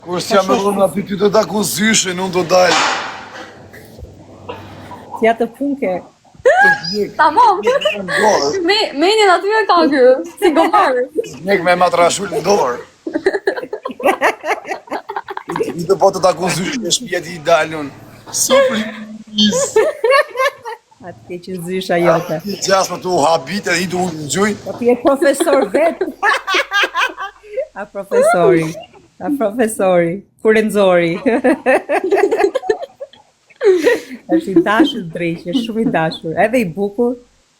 Kur s'jam me dhënë aty ty të taku zyshin, unë do dalë. Ja të punke. Tamam. Menin aty e ka ky, si gomar. Nek me matrashull në dorë. I të po të taku zyshin e shpia ti i dalun. So please. Atë ke që zysha jote. Ti gjasë më të u habit edhe i të u në gjuj. Po ti je profesor vetë. A profesori. A profesori. Kurenzori. Është i dashur drejtë, është shumë i dashur. Edhe i bukur,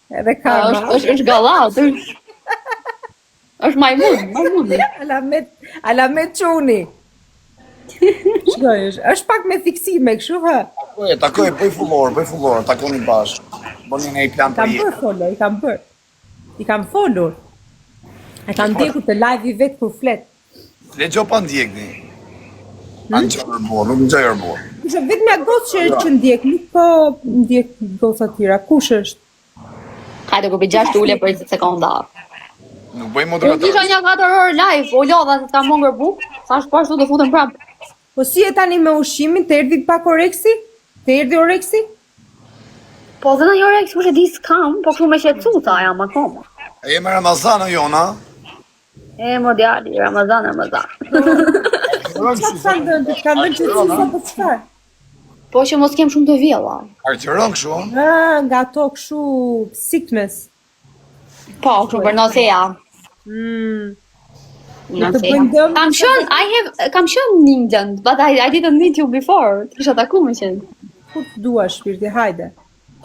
edhe ka. Është gallat, është majmun. Alamet çuni. Shkoj, është pak me fiksime kështu hë. Takoj, bëj fullor, takoni bashkë. Boni ne i plan për jetë. I kam folur. E kam ndjekur të live i vetë kur flet. Le gjo pa ndjekni. Anë që rërbor, nuk në gjaj rërbor. Kështë vetë nga gocë që ndjek, nuk po ndjek gocë atyra. Kush është? Hajde kur bëj 6 ule për 20 sekonda. Nuk bëj Unë moderator. kisha një 4 orë live, o lodha se t'ka mongër buk, sa është pashtu do futem prapë. Po si e tani me ushimin, të erdhi pak oreksi? Të erdhi oreksi? Po dhe në jore kush e di s'kam, po kështu me qetësuta jam akoma. E jemi Ramazan o jona? E më djali, Ramazan. Qa kanë dënë që të cisa për qëfar? Po që mos kem shumë të vjella. Arqëron këshu? Nga to këshu sickness. Po, kështu për noseja. Kam qenë në England, but I didn't meet you before. Kisha taku më qenë. Kur të dua shpirti, hajde.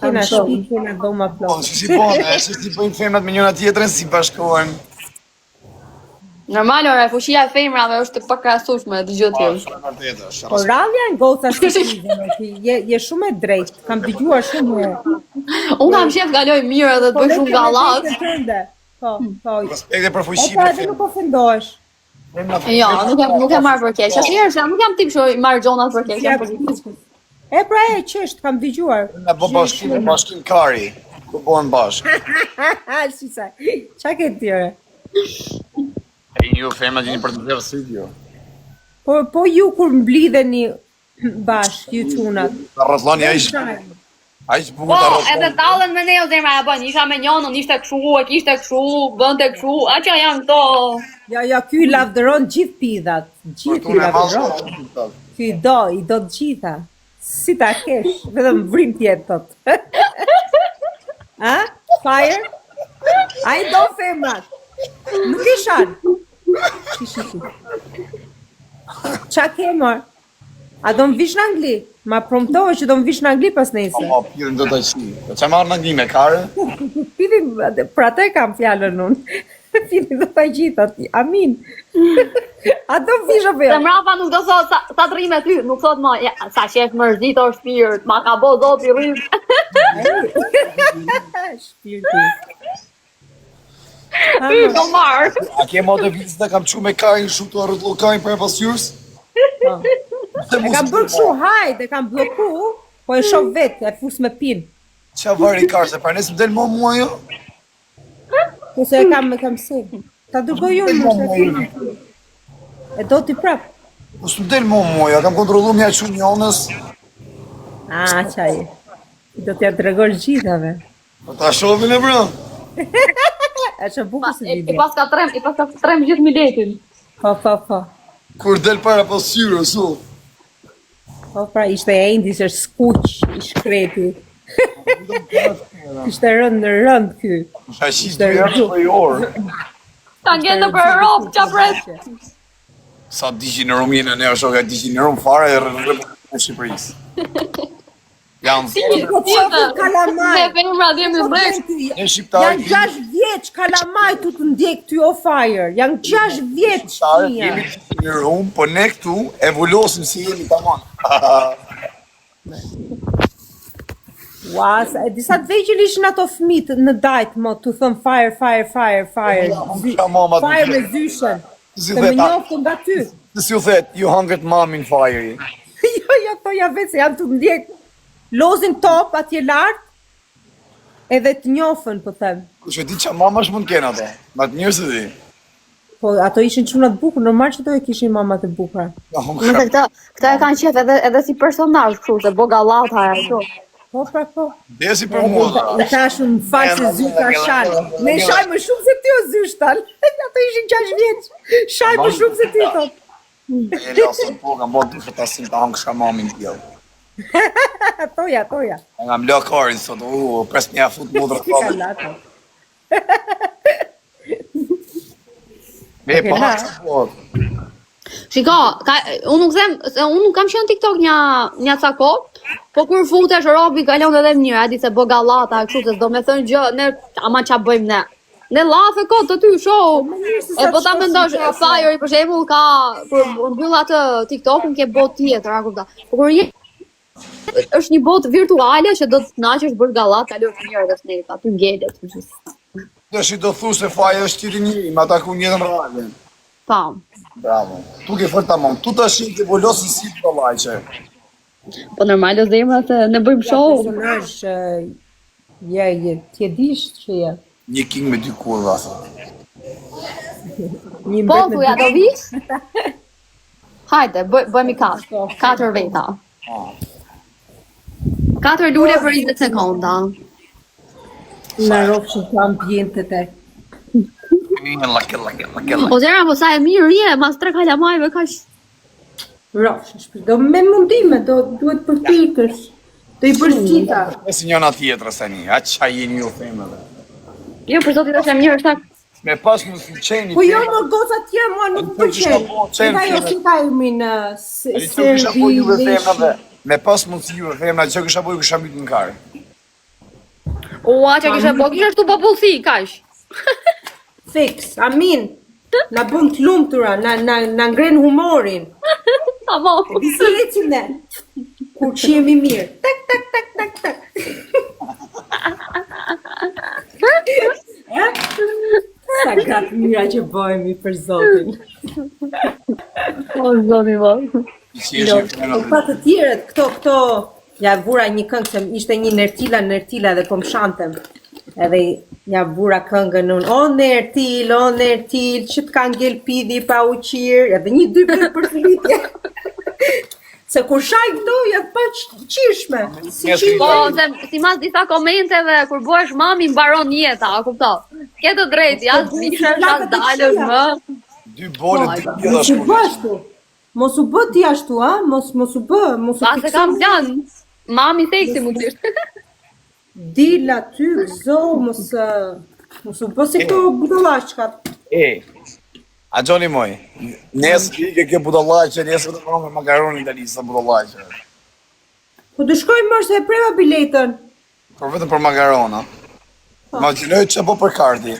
Kena shpi, kena dhoma Po, plot. që si bëjnë femnat me njëna tjetërën, si bashkohen. Normal, ora, fushia e femrave është pak krahasueshme të gjithë tjerë. Po rallja në goca shpirti, je shumë e drejtë, kam dëgjuar shumë. Unë kam shef galoj mirë edhe të bëj shumë gallat. Po. Respekte për E fuqi pra edhe nuk ofendohesh. Jo, nuk e marr për keq. Asnjëherë nuk jam tip që i marr gjonat për keq, jam pozitiv. E pra e qështë, kam dëgjuar. Në bo bashkim kari. Ku bohen bashkë. Shisa, qa ke tjere? E ju femna gjeni për të zërë studio. Po ju kur mblidheni bashkë, ju qunat. Ta rrëtloni a ishë bukur Po, ta rrëtloni. edhe tallen me ne o zemra e bën. Isha me njënën, ishte kështu, e kishte kështu, bënte kështu. A që janë këto? Ja, ky lavdëron gjithë pidhat. Gjithë i lavdëron. Ky i do të gjitha. Si ta kesh, vetëm vrim tjetë thot. Ha? Fire? A i do femrat. Nuk i shan. Shi. Qa ke mor? A do më vish në Angli? Ma promtove që do më vish në Angli pas nejse. Po, pirën do të qi. Qa marrë në Angli me kare? Pidi, për atë e kam fjallën unë. Pidi do të gjitha ti, amin. A do më vish o Se vërë? mrapa nuk do thot sa të rri me ty, nuk thot ma, ja, sa qef mërzit o shpirt, ma ka bo zoti rrit. Shpirti. Ty do marr. A ke mo të vizit e kam qu me kajnë shu të arrëtlo kajnë për e pasjurs? E kam bërë kështu hajt, e kam bloku, po e shoh vetë, e fus me pin. Qa vari i karë, se për nesë më delë mua mua jo? Po se e kam si. Ta dërgoj ju më e do t'i prap. Po së më delë mua mua jo, kam kontrolu mja që njënës. Qaj. Do t'ja dërgosh gjithave. Po ta shovin e bro. E që bukur si I video. pas ka trem gjithë miletin. Po. Kur del para pasjurë, su. Po pra, ishte e indis, është skuq, i shkreti. Ishte rënd ky. Shashis të jërë për i orë. Ka ngjenë për Europë, qa pret. Sa degenerumin e ne është oka degenerum fare e rrëpër në Shqipërisë. Janë Po qofë kalamaj. Ne femra dhe jemi brek. në Shqiptarë Janë 6 vjeç kalamaj tu të ndjek ty o fire. Janë 6 vjeç jemi nia. degenerum, po ne këtu evoluosim si jemi tamam. Ua, disa të vegjël ishin ato fëmijë në dajt, mo, tu thon fire. Fire me zyshen. Si Se më thet, njoftë nga ty. si u thet, you hungry mom in fire. Jo, to ja vetë se janë të ndjek. Lozin top atje lart, edhe të njofën, po them. Kush e di qa mamash mund kena ato, ma të njërë se di. Po ato ishin çuna të bukur, normal që do e kishin mamat e bukura. Nëse këta e kanë qef edhe si personazh kështu, se Bogallata ato. Po, pra po. Desi për mua. I tash më fal se zy ka shal. Me shaj më shumë se ti o zy shtal. Ato ishin 6 vjeç. Shaj më shumë se ti thot. E lasën po, kam bërë dy fëtasim të hangë shka mamin tjel. Toja. E nga mlë karin, sot, pres një afut mudrë të falë. Kalata. Me pa që po. Shiko, unë nuk them, unë nuk kam qenë TikTok një ca kohë, po kur futesh robi kalon edhe mënyrë, a di se Bogallata kështu se do me thënë gjë, ne ama ç'a bëjmë ne. Ne llafe kot të ty show. E po ta mendosh, Fajri për shembull ka kur mbyll atë TikTok-un ke botë tjetër, a kupton? Po kur je është një botë virtuale që do të kënaqesh bër gallat, kalon të mirë edhe snep, aty ngelet. Dëshi do thu se Faja është tiri një, ma ta ku njëtën rrallin. Pam. Bravo. Tu ke fërë tamam, tu të shi ke volosën si të lajqe. Po normal është zemra se ne bëjmë show. Personazh ti e dish që je. Një king me dy kurva, Një Po, mbret me ja do vish? Hajde, bëjmë 4 veta. 4 lule për 20 sekonda. në rrofshin të ambientet e. O zera, po sa e mirë je, mas 3 kalamajve ka Rrofshish, do me mundime, duhet për tikësh. Do i bësh gjitha. E si njëna tjetër, sani, a qa jeni ju theme dhe. Jo, për zotit është e mirë, është Me pas më si qeni. Po jo, më goca tjera mua nuk pëlqen. Nga jo si ka emrin Servi. Me pas mund si juve themna, që kësha bojë kësha mytë në karë. Ua, që kishe po, kishe shtu popullsi, kash. Fix, amin. Na bën të lumtura, na ngren humorin. Amo. Disi ecim ne. Kur që jemi mirë. Tak, tak, tak, tak, tak. Sa gratë mira që bëhemi për Zotin. O, zoni, mo. Po pa të tjerët, këto, ja vura një këngë, se ishte një nërtila dhe po më shantem. Edhe ja vura këngën unë, o nërtil, që t'ka ngel pidi pa uqirë, edhe 1-2 për të litje. Se kur shaj këto, ja pa qishme. Po, si mas disa komenteve, kur bëhesh mami, mbaron jeta, a kupto? Ke të drejti, as mishesh, as dalësh më. 2 bolë, 2 pjeda Mos u bë ashtu. Mos u bë ti ashtu, a? Mos u bë, mos u Pas e kam plan, mami seksi mu t'ishtë. Dil aty, gëzo, mos u bë si këto budallashkat. A Gjoni moj, nesë i ke budallaqe, nesë të përmë me makaronin të njësë budallaqe. Po të shkojmë mërë se e preva biletën. Por vetëm për makarona. Ma gjinoj që po për karti.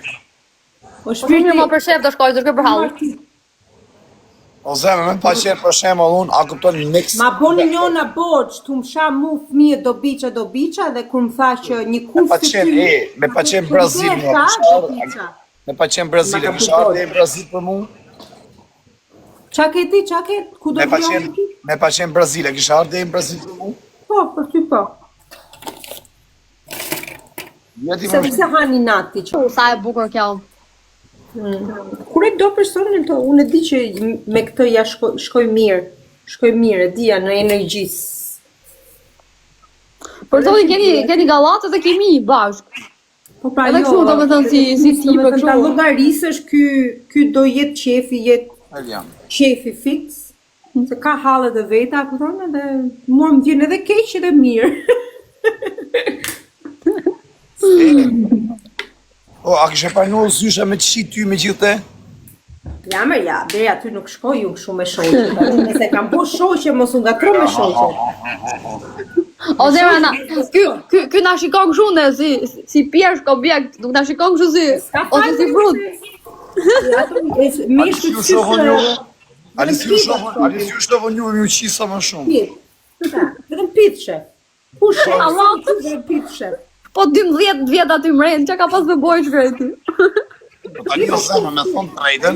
O Shpirti më për shef do shkoj, do shkoj për halë. O zeme, me pa qenë për shemë unë, a kupton mix. Ma boni njona borç, tu më sha mu fëmijë do biqa, dhe kur më tha që një kufë të ty... Me pa qenë Brazil, me pa qenë Brazil, e kështë ardhe e Brazil për mu? Qa ke ti, qa ke? Ku do vjohë ti? Me pa qenë Brazil, e kështë ardhe e Brazil për mu? Po, për ty po. Se përse hani nati që? Sa e bukur kjo. Kur e do personin të, unë e di që me këtë ja shkoj mirë, e dija në energjisë. Për zotin keni gallatët dhe kemi i bashkë. Po pra Edhe kështu do me thënë si ti për kështu. Ta llogarisësh ky do jetë qefi fix, se ka hallet e veta, kupton, edhe mua më vjen edhe keq edhe mirë. O, a kështë e pajnuar zysha me qëshi ty me gjithë? Ja, deri aty nuk shkoj ju shumë me shoqe. Nëse kam po shoqe, mos u ngatro me shoqe. O zemra, ky na shikon kështu ne si pjesh objekt, nuk na shikon kështu si ose si frut. Me shkëtyrë. Ali si u shtovën ju më qisa më shumë. Vetëm pitëshe. Pushe, vetëm pitëshe. Po 12 vjet aty mrejnë, që ka pas me bojë shkreti? Po tani o zemë me thonë të rejten,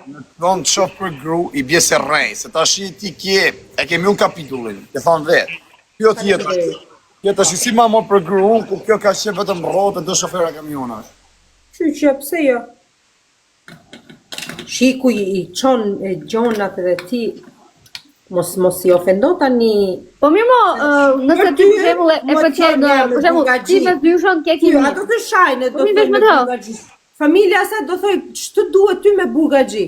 në thonë të shofë për gru, i bje se rej, se ta shi ti kje, e kemi unë kapitullin, ke thonë vetë. Kjo tjetë është si ma morë për gru, ku kjo ka qenë vetëm rotë dhe shofera kamionash. Që, pse jo? Shiku i çon gjonat edhe ti mos i ofendo tani. Po mirë mo, nëse ti për shembull e pëlqen, për shembull, ti me dyshon ke kimi. Ato të shajnë do Mi të vesh me të. burgaxhi. Familja sa do thoj ç'të duhet ty me burgaxhi.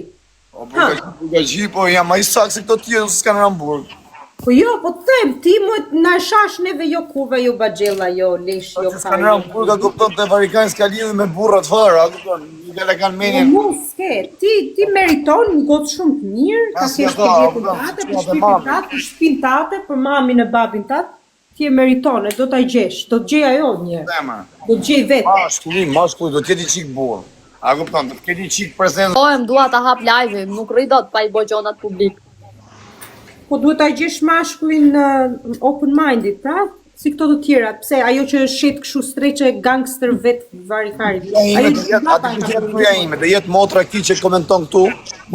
O burgaxhi, po jam më i saktë se këto tjerë s'kan në Hamburg. Po jo, po të them, ti mu na shash neve jo kurva, jo baxhella, jo lesh, jo S'kan në Hamburg, a kupton te Varikani s'ka lidhje me burrat fare, a kupton? Nuk e kanë menin. Mos ke, ti meriton një gotë shumë të mirë, ka Asi kesh ato, për jetën po, tate, s'ka për dhe shpirtin mami. tate, për shtëpinë tate, për mamin e babin tate, ti e meriton, e do t'a gjesh, do t'gjej ajo një, Tema. do t'gjej vetë. Mashkulli, do t'jeti qik burr. A kupton, do t'jeti qik prezencë. Po, em dua ta hap live-in, nuk rri dot pa i bë gjonat publik. Po duhet t'a gjesh mashkullin open-minded, pra, si këto të tjera, pse ajo që shet kështu streqe gangster vetë varikari. Ajo Aty që jetë gruaja ime, do jetë motra ki që komenton këtu,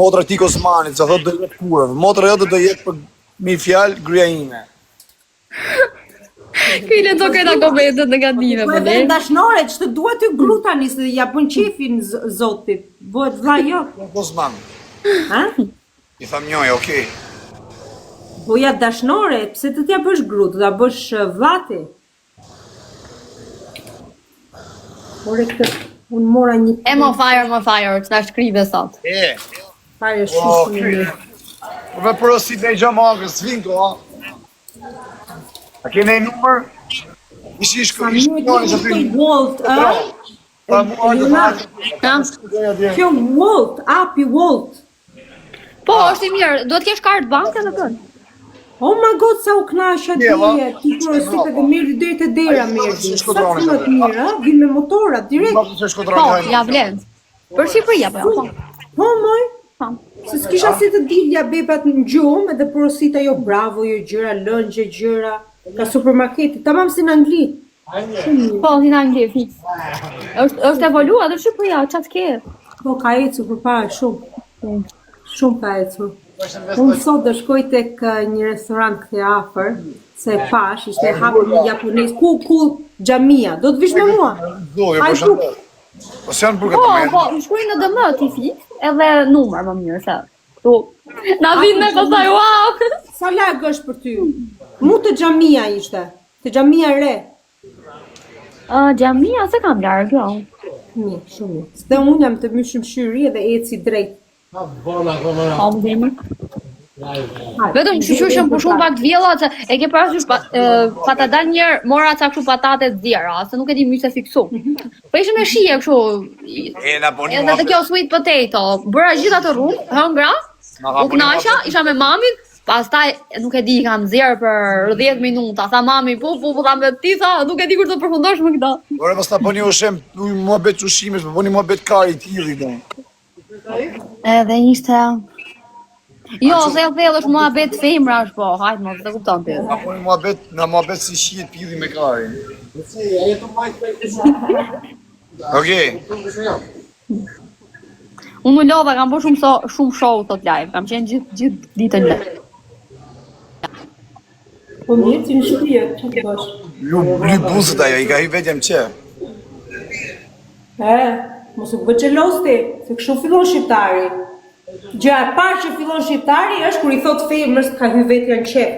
motra ti Osmanit, që thotë do jetë kurrë. Motra jote do jetë për mi fjalë gruaja ime. Kile do këta komentet negative, Po po edhe ne. dashnore, ç'të duhet ty gru tani se ja bën qefin zotit. Bëhet vlla jot, Osman, ha? i tham njoj, okej. Po ja dashnore, pse të t'ja bësh gru, të t'ja bësh vllati. Ore këtë, unë mora një E më fire, që na shkrive sot. fare O, shumë mirë. Përve porosit e i gjamakës, s'vinko, ha? A kene e numër? Ishi Sa njoni mirë që të ty. Walt, a? Pa mua të Ja? Kjo Walt, api Walt. Po, është i mirë, do të kesh kartë banke në kën? Oh my god, sa u knasha Jeva. dje, ti porosite dhe mirë deri te dera mirë. Sa shkodroni, të të mirë, ha? Vin me motora, direkt. Po, ja vlen. Për Shqipëria po, po. Po, moj. Po. Se s'kisha si të dilja bebat në gjumë, edhe porosita jo bravo, jo gjëra, lëngje, gjëra, ka supermarketi, tamam si në Angli. Po, si në Angli, fix. Është evoluar edhe Shqipëria, çat ke? Po, ka ecur përpara shumë. Shumë ka ecur. Unë sot do shkoj tek një restorant këthe afër, se pash, ishte hapur një japonez, ku xhamia, do të vish me mua? Dojo, Hajde, për shëndet. Po se janë burgat Po, të po, me. më shkruaj në DM ti fix, edhe numër më mirë se. Ktu. Na vin me pastaj, wow. Sa larg është për ty? Mu të xhamia ishte, të xhamia e re. Xhamia se kam larg, jo. Mirë, shumë mirë. Dhe unë jam të myshëm shyri dhe eci drejt. Po, më dhimë. Vetëm shqyqyshëm për shumë pak të vjella, se e ke parasysh pa ta dal njerë, mora ca kështu patate të djera, se nuk e di mirë se fiksu. Po ishte me shije kështu, Na boni edhe të kjo sweet potato, bëra gjitha të rrumë, hëngra, u knasha, isha me mamin, pastaj nuk e di kam nxjerr për 10 minuta, tha mami, po tha me ti tha, nuk e di kur të përfundosh me këtë. Ore, pas ta bëni ushem, muhabet ushimesh, po bëni muhabet kari t'illi, do. Edhe ishte... Jo, se e thellë është muhabet femrash, po, hajtë më, të kupton ti. Na bëni muhabet si shihet pilli me kari. Okej. Unë më lodha, kam bërë shumë show tot live, kam qenë gjithë ditën live. Po mirë, ti në Shqipëri, që të bësh? Bly buzët ajo, i ka hi vetjem që. Mos u bë xheloz ti, se kështu fillon shqiptari. Gjëja e parë që fillon shqiptari është kur i thot femrës ka hy vetja në qef.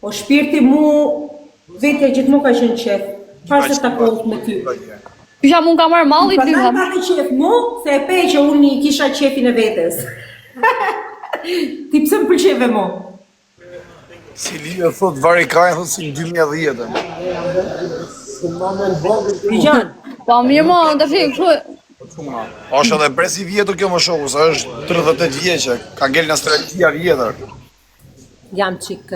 O shpirti mu, vetja gjithmonë ka qenë qef. Çfarë se takohet me ty? Pisha mund ka marrë malli, Pastaj blizam. ka të qef mu, se e pe që unë i kisha qefin e vetes. Ti pse më pëlqeve mu? Si Lija thot Varikani, thot si në 2010. Gjan, Po mirë mo, të shi, kështu... Është edhe bresi vjetur kjo më shoku, sa është 38 vjeqe, ka ngel në strategjia vjetër. jam qik...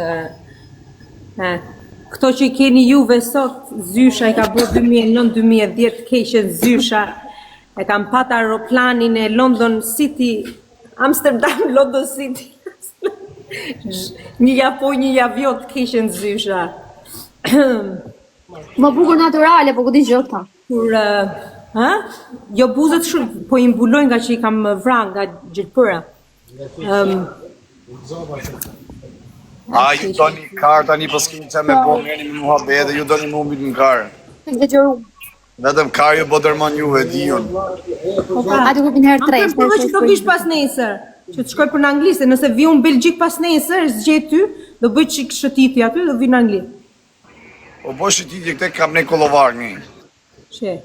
Këto që i keni juve sot, Zysha i ka bërë 2009-2010, keqen Zysha, e kam pat aeroplanin e London City, Amsterdam, London City. Një japoj, një javjot, keqen Zysha. Më bukur naturale, po këtë gjë këta. Kur, jo buzët shumë, po i mbuloj nga që i kam vrang nga gjithëpëra. A, ju doni karë tani, po s'kemi që me bo, ngeni me muhabet dhe ju doni me umbit në karë. Exageru. Vetëm Kario Boderman juve, di unë. Aty ku vin herë 3. Po që do vish pas nesër, që të shkoj për në Angli, se nëse vi unë Belgjik pas nesër, zgjet ty, do bëj çik shëtiti aty, do vi në Angli. Po bo shëtitje këte kam ne kolovar një. She.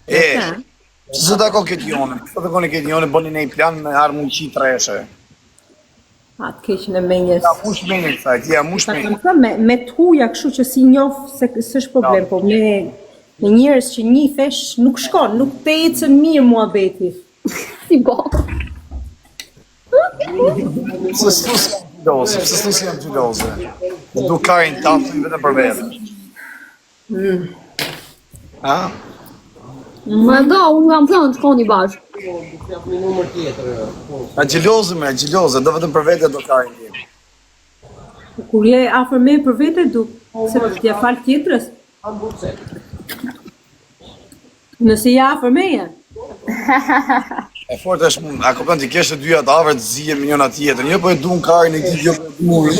Që se da ko këtë jonë, që të kone këtë jonë, bëni ne i plan me harë muqi treshe. Atë keqën e menjes. Ja, mush menjë kësaj, ja, mush Ta menjë. kam thënë me t'huja kështu që si njoh se s'është problem, po me njerëz që njifesh nuk shkon, nuk të ecën mirë muhabeti. Si bo. Pse s'tu si janë gjyloze, pse s'tu si janë gjyloze. Du karin tatë vetëm për vetë. Ha? Më do, unë kam thënë shkoni bashkë. A gjiloze, do vetëm për vete do karin tjetë. Kur je afër me për vete du, se t'ja fal tjetrës. Nëse je afër meje. E fort është mund, a kupton ti kesh të dyja të afër të zije miliona tjetër. Jo po e duan karin e ti jo po e duan.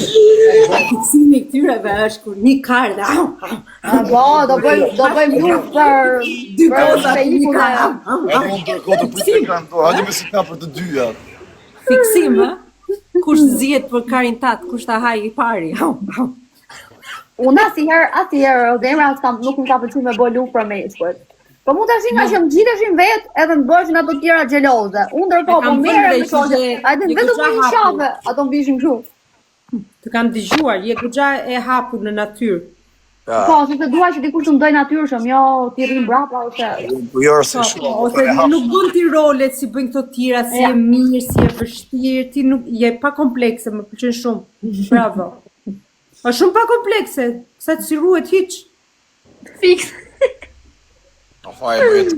Fiksimi këtyreve është kur një kar dhe Po, do bëjmë luftë për dy koza për një ikun e kar. E mund të kohë të pritë ekran to, hajde me si ka për të dyja. Fiksim, ha? Kush zihet për karin tat, kush ta haj i pari. Unë asnjëherë Demra nuk më ka pëlqyer me bëj luftë për meshkujt. Po mund tash nga që më gjiteshin vetë edhe të bëshin ato tjera xheloze. Unë ndërkohë po merrem me shoqe. Hajde vetëm një shafe, ato mbishin kështu. Të kam dëgjuar, je goxha e hapur në natyrë. Po, sepse dua që dikush të ndoj natyrshëm, jo ti rrim brapa ose Po jo se shumë. Ose nuk bën ti rolet si bëjnë këto tjera, si e mirë, si e vështirë, ti nuk je pa komplekse, më pëlqen shumë. Bravo. Është shumë pa komplekse, sa të si ruhet hiç. fiks. Po faj bëhet.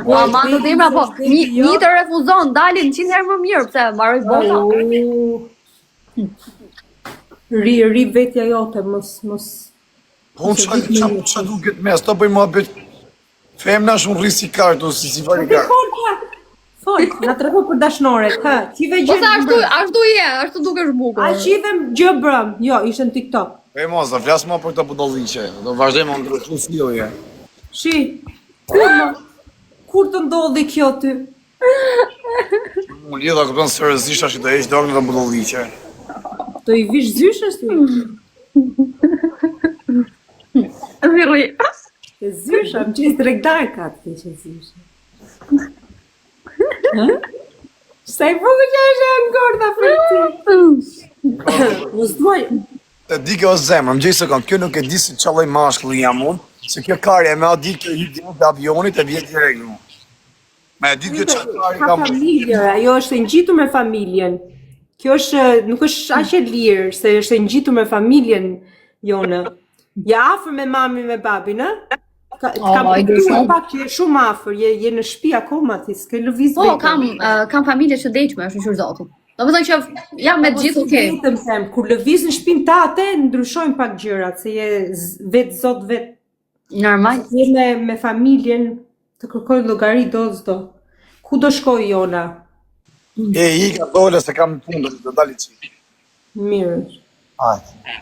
Ma të Demra, po, një të refuzon, dalin 100 herë më mirë, pse marroj bota. Ri vetja jote, mos. Po unë qa duket mes, ta bëj muhabet. Femna shumë rri si kartu, si vari kartu. Fol, na trego për dashnoret, ha, qive Po gjë. sa ashtu je, ashtu dukesh bukur. A qive gjë brëm, jo, ishte në TikTok. E mos, da flas më për këto budalliqe, do vazhdojmë në ndryshu sjellje. Shi, kur të ndodhi kjo ty? Unë lidha kupton seriozisht tash do heq dorën nga budalliqe. Do i vish zyshës ty? Virri. E zysha, më qesë dregdar ka të keqe zysha. Sa i bukur që është e ngorda për ti. Mos duaj, E di kjo është zemër, më gjej se kanë, kjo nuk e di si qalloj mashkulli jam unë, se kjo karje me a di kjo hip direkt të avionit e vjet direkt mu. Me e di kjo që karje ka kam... familje, ajo është e ngjitur me familjen. Kjo është, nuk është aq e lirë, se është e ngjitur me familjen jone. Ja afër me mamin me babin, a? Kam kuptuar pak që je shumë afër, je në shtëpi akoma ti, s'ke lëviz Po, vetëm. kam familje që dejqme, shqyr zotin. Do më thënë që jam me gjithë okej. Vetëm them, kur lëviz në shtëpinë tate, ndryshojnë pak gjërat, se je vetë zot vetë. Normal. Je me familjen, të kërkoj llogari do s'do. Ku do shkoj jona? E i ka dole se kam punë, do dali qi. Mirë. Hajde.